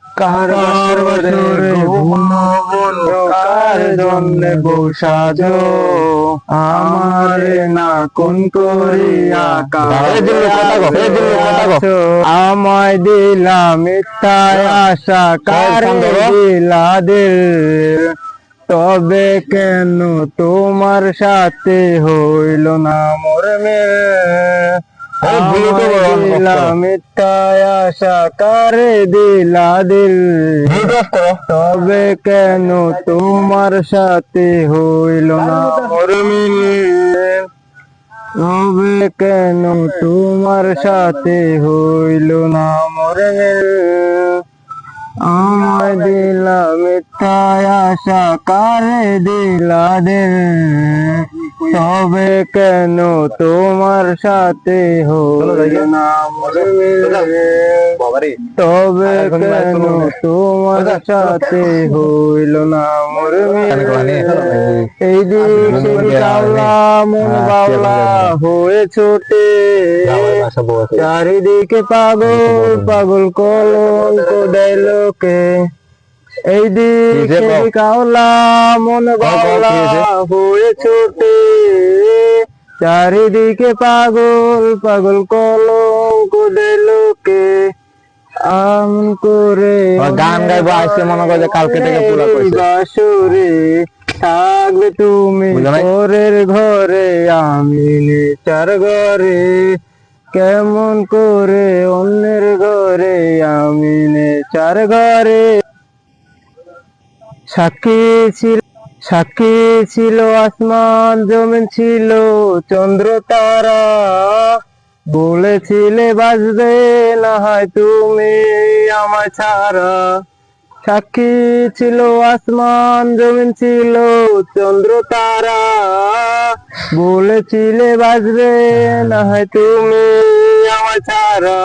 কার বাসরে ঘুমাবো কার জন্যে বসাজো আমারে না কোন করিয়া আমায় দিলা মিথ্যায় আশা কারে দিলা দিল তবে কেন তোমার সাথে হইল না মোর মিথ্যায় আশা কারে দিলা দিল তবে কেন তোমার সাথে হইল না মোর মিল তবে কেন তোমার সাথে হইল না মোর মিল আমায় দিলা মিথ্যায় আশা কারে দিলা দিল তবে কেন তোমার সাথে হইল না মোর মিল তবে কেন তোমার সাথে হইল না মোর মিল এই দিকে কাওলা মন বাউলা হয়ে ছোটে চারিদিকে পাগল পাগল কলঙ্ক দেয় লোকে এই দিকে কাওলা মন বাউলা হয়ে ছোটে চারিদিকে পাগল পাগল কলঙ্ক দেয় লোকে আমন করে গান গাইবো আসছে মনে করে কালকে থেকে পুরা কইছে বাসুরে থাকবে তুমি পরের ঘরে আমি নেচার ঘরে কেমন করে অন্যের ঘরে আমি নেচার ঘরে সাক্ষী ছিল আসমান জমিন ছিল চন্দ্র তারা বলেছিলে বাজবে না হয় তুমি আমায় ছাড়া সাক্ষী ছিল আসমান জমিন ছিল চন্দ্র তারা বলেছিলে বাজবে না হয় তুমি আমায় ছাড়া